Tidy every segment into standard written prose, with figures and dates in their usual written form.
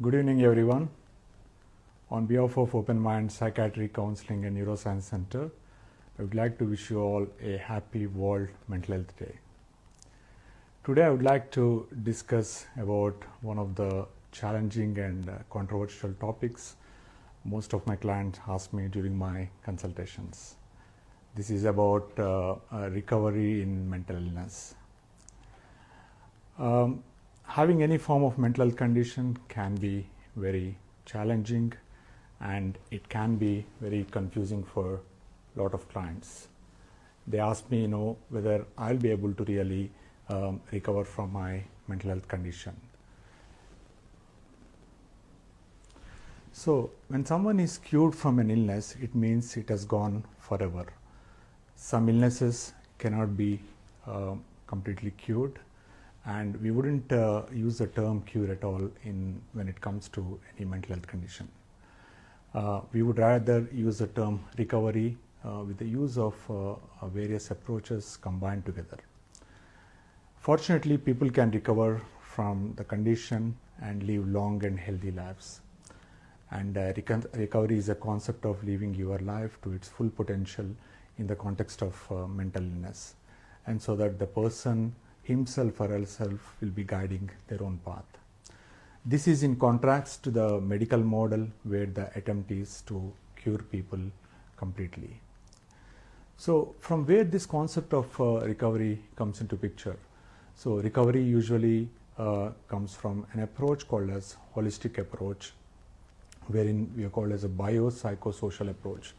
Good evening, everyone. On behalf of Open Mind Psychiatry Counseling and Neuroscience Center, I would like to wish you all a happy World Mental Health Day. Today, I would like to discuss about one of the challenging and controversial topics most of my clients ask me during my consultations. This is about recovery in mental illness. Having any form of mental health condition can be very challenging, and it can be very confusing for a lot of clients. They ask me, whether I'll be able to really recover from my mental health condition. So, when someone is cured from an illness, it means it has gone forever. Some illnesses cannot be completely cured, and we wouldn't use the term cure at all when it comes to any mental health condition. We would rather use the term recovery with the use of various approaches combined together. Fortunately, people can recover from the condition and live long and healthy lives. And recovery is a concept of living your life to its full potential in the context of mental illness, and so that the person himself or herself will be guiding their own path. This is in contrast to the medical model, where the attempt is to cure people completely. So, from where this concept of recovery comes into picture? So, recovery usually comes from an approach called as holistic approach, wherein we are called as a biopsychosocial approach,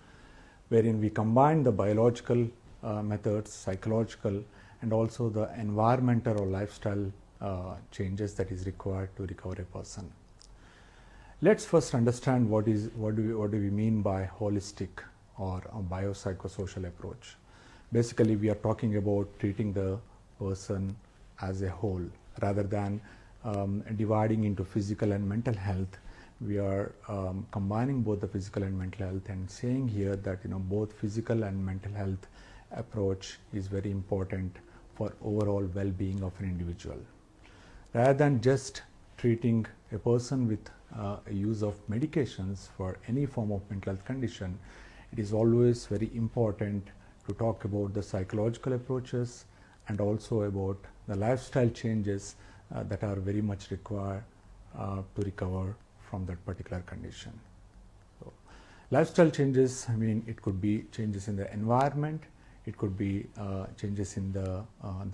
wherein we combine the biological methods, psychological, and also the environmental or lifestyle changes that is required to recover a person. Let's first understand what do we mean by holistic or a biopsychosocial approach. Basically, we are talking about treating the person as a whole rather than dividing into physical and mental health. We are combining both the physical and mental health, and saying here that both physical and mental health approach is very important for overall well-being of an individual. Rather than just treating a person with use of medications for any form of mental health condition, it is always very important to talk about the psychological approaches and also about the lifestyle changes that are very much required to recover from that particular condition. So, lifestyle changes, it could be changes in the environment, it could be changes in the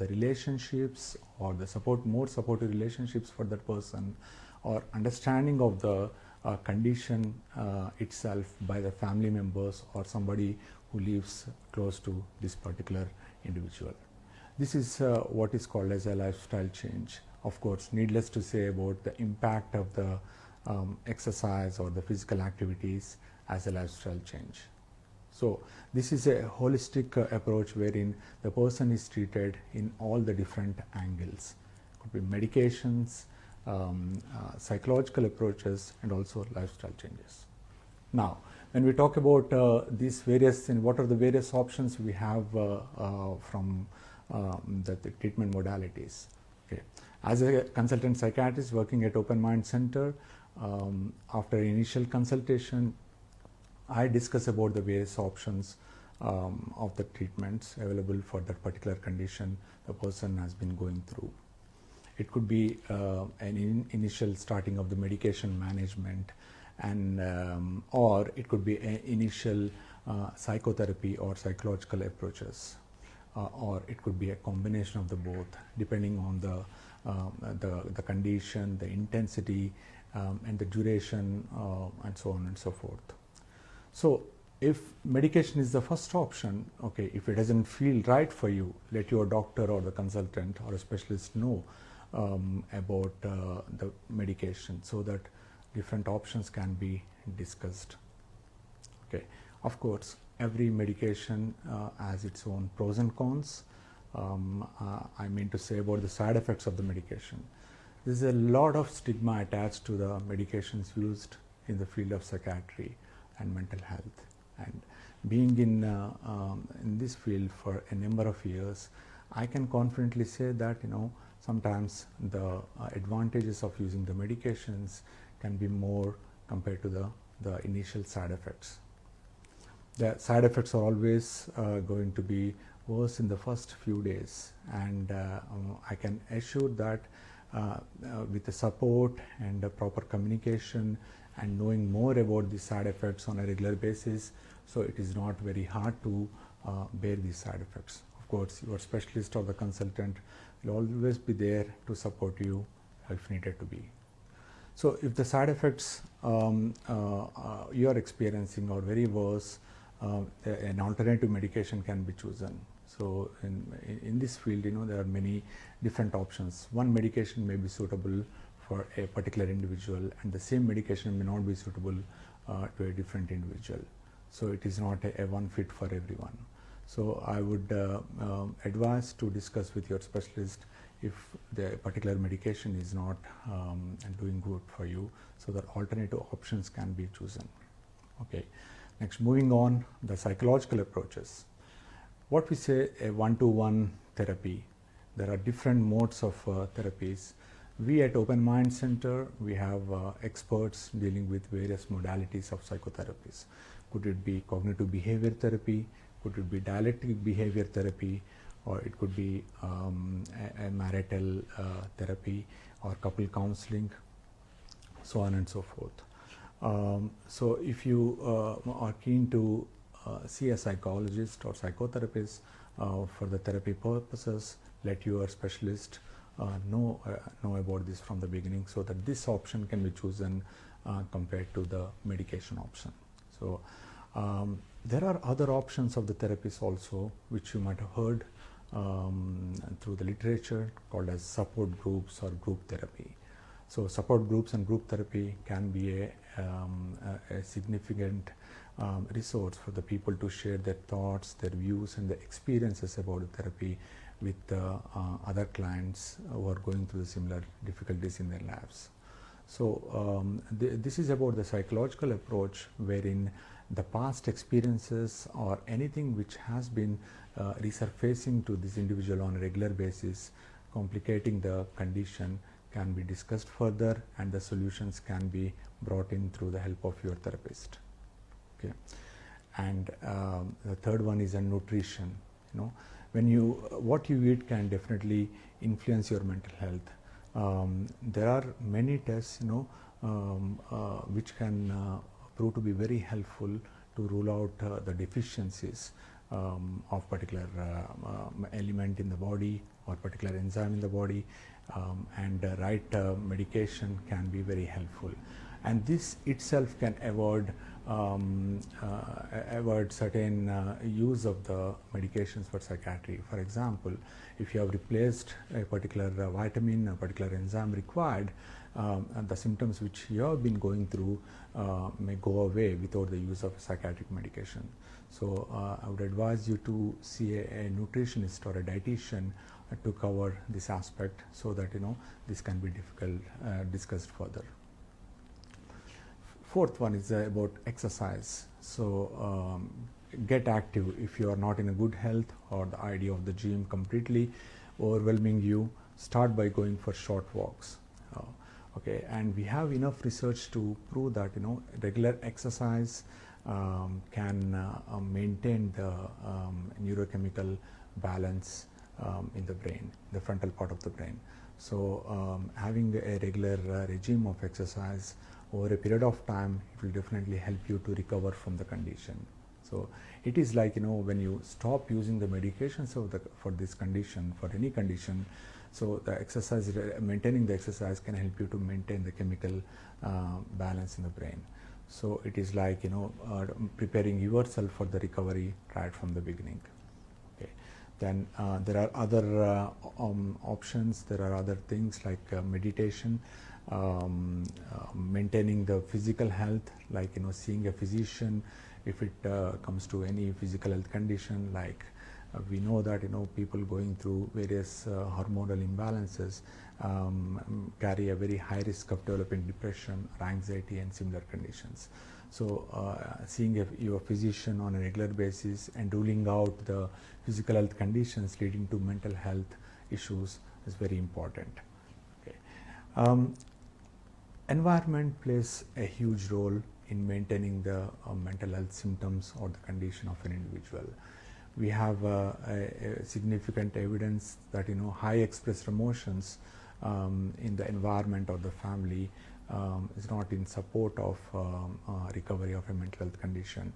relationships, or the more supportive relationships for that person, or understanding of the condition itself by the family members or somebody who lives close to this particular individual. This is what is called as a lifestyle change. Of course, needless to say about the impact of the exercise or the physical activities as a lifestyle change. So, this is a holistic approach wherein the person is treated in all the different angles. It could be medications, psychological approaches, and also lifestyle changes. Now, when we talk about these various, and what are the various options we have from the treatment modalities. Okay. As a consultant psychiatrist working at Open Mind Center, after initial consultation, I discuss about the various options of the treatments available for that particular condition the person has been going through. It could be an initial starting of the medication management, and or it could be an initial psychotherapy or psychological approaches, or it could be a combination of the both, depending on the condition, the intensity, and the duration, and so on and so forth. So, if medication is the first option, okay, if it doesn't feel right for you, let your doctor or the consultant or a specialist know about the medication, so that different options can be discussed. Okay. Of course, every medication has its own pros and cons. I mean to say about the side effects of the medication. There is a lot of stigma attached to the medications used in the field of psychiatry and mental health. And being in this field for a number of years, I can confidently say that sometimes the advantages of using the medications can be more compared to the initial side effects. The side effects are always going to be worse in the first few days, and I can assure that with the support and the proper communication and knowing more about the side effects on a regular basis, so it is not very hard to bear these side effects. Of course, your specialist or the consultant will always be there to support you if needed to be. So if the side effects you are experiencing are very worse, an alternative medication can be chosen. So in this field, there are many different options. One medication may be suitable for a particular individual, and the same medication may not be suitable to a different individual. So it is not a one fit for everyone. So I would advise to discuss with your specialist if the particular medication is not doing good for you, so that alternative options can be chosen. Okay. Next, moving on, the psychological approaches. What we say a one-to-one therapy, there are different modes of therapies. We at Open Mind Center, we have experts dealing with various modalities of psychotherapies. Could it be cognitive behavior therapy? Could it be dialectic behavior therapy? Or it could be a marital therapy or couple counseling, so on and so forth. So if you are keen to see a psychologist or psychotherapist for the therapy purposes, let your specialist know about this from the beginning, so that this option can be chosen compared to the medication option. So there are other options of the therapies also, which you might have heard through the literature, called as support groups or group therapy. So support groups and group therapy can be a significant resource for the people to share their thoughts, their views and their experiences about the therapy with other clients who are going through similar difficulties in their lives. So this is about the psychological approach, wherein the past experiences or anything which has been resurfacing to this individual on a regular basis, complicating the condition, can be discussed further, and the solutions can be brought in through the help of your therapist. Okay. And the third one is nutrition. What you eat can definitely influence your mental health. There are many tests, which can prove to be very helpful to rule out the deficiencies of particular element in the body or particular enzyme in the body, and the right medication can be very helpful. And this itself can avoid certain use of the medications for psychiatry. For example, if you have replaced a particular vitamin, a particular enzyme required, and the symptoms which you have been going through may go away without the use of a psychiatric medication. So I would advise you to see a nutritionist or a dietitian to cover this aspect, so that this can be discussed further. Fourth one is about exercise. So get active. If you are not in a good health, or the idea of the gym completely overwhelming you, start by going for short walks. Okay, and we have enough research to prove that regular exercise can maintain the neurochemical balance in the brain, the frontal part of the brain. So having a regular regime of exercise over a period of time, it will definitely help you to recover from the condition. So it is like when you stop using the medications for this condition, for any condition, so the exercise, maintaining the exercise can help you to maintain the chemical balance in the brain. So it is like preparing yourself for the recovery right from the beginning. Okay. Then there are other options. There are other things like meditation, maintaining the physical health, like seeing a physician if it comes to any physical health condition. Like we know that people going through various hormonal imbalances carry a very high risk of developing depression or anxiety and similar conditions. So seeing your physician on a regular basis and ruling out the physical health conditions leading to mental health issues is very important. Okay. Environment plays a huge role in maintaining the mental health symptoms or the condition of an individual. We have a significant evidence that high expressed emotions in the environment of the family is not in support of recovery of a mental health condition.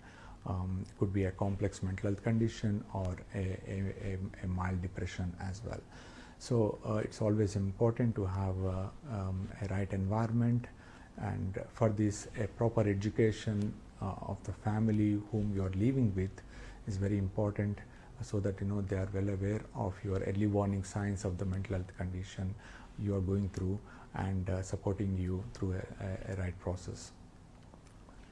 It could be a complex mental health condition or a mild depression as well. So it's always important to have a right environment, and for this a proper education of the family whom you are living with is very important, so that they are well aware of your early warning signs of the mental health condition you are going through, and supporting you through a right process.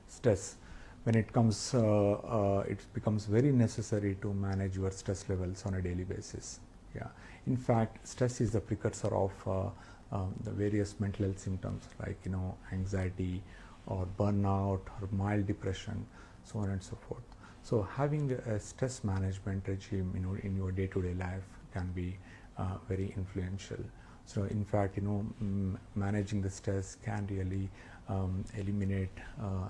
Stress. When it comes, it becomes very necessary to manage your stress levels on a daily basis. Yeah. In fact, stress is the precursor of the various mental health symptoms like anxiety or burnout or mild depression, so on and so forth. So having a stress management regime in your day-to-day life can be very influential. So in fact, managing the stress can really eliminate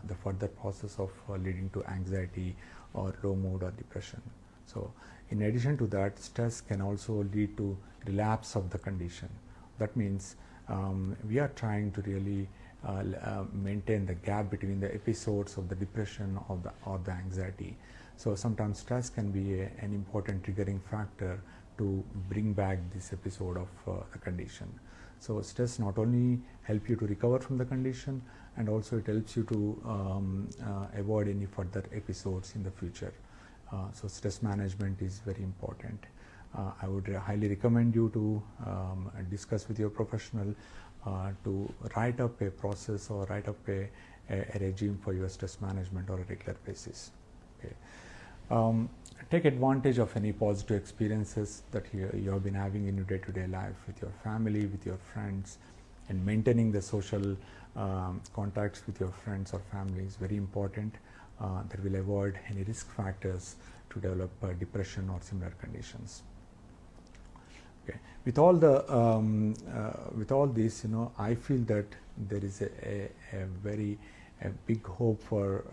the further process of leading to anxiety or low mood or depression. So in addition to that, stress can also lead to relapse of the condition. That means we are trying to really maintain the gap between the episodes of the depression or the anxiety. So sometimes stress can be an important triggering factor to bring back this episode of the condition. So stress not only help you to recover from the condition, and also it helps you to avoid any further episodes in the future. So stress management is very important. I would highly recommend you to discuss with your professional to write up a process or write up a regime for your stress management on a regular basis. Okay. Take advantage of any positive experiences that you have been having in your day-to-day life with your family, with your friends, and maintaining the social contacts with your friends or family is very important. That will avoid any risk factors to develop depression or similar conditions. Okay. With all this, I feel that there is a very big hope for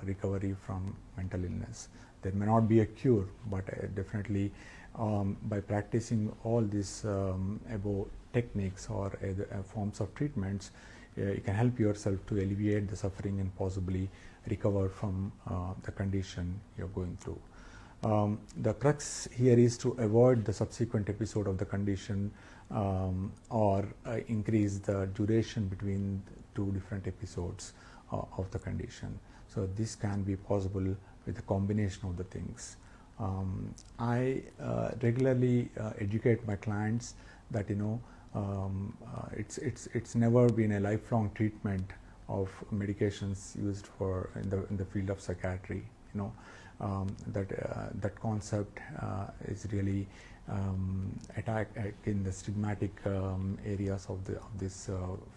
recovery from mental illness. There may not be a cure, but definitely by practicing all these above techniques or forms of treatments, you can help yourself to alleviate the suffering and possibly recover from the condition you're going through. The crux here is to avoid the subsequent episode of the condition or increase the duration between two different episodes of the condition. So this can be possible with a combination of the things. I regularly educate my clients that it's never been a lifelong treatment of medications used for in the field of psychiatry. That concept is really attacked in the stigmatic areas of this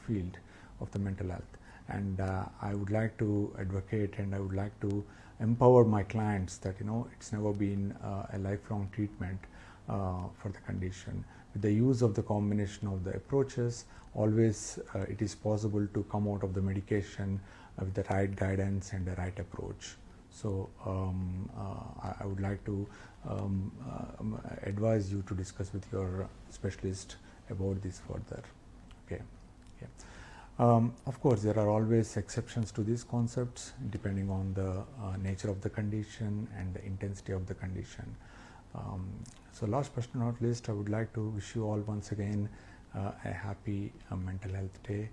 field of the mental health. And I would like to advocate, and I would like to empower my clients that it's never been a lifelong treatment for the condition. With the use of the combination of the approaches, always it is possible to come out of the medication with the right guidance and the right approach. So I would like to advise you to discuss with your specialist about this further. Okay. Yeah. Of course, there are always exceptions to these concepts depending on the nature of the condition and the intensity of the condition. So last but not least, I would like to wish you all once again a happy mental health day.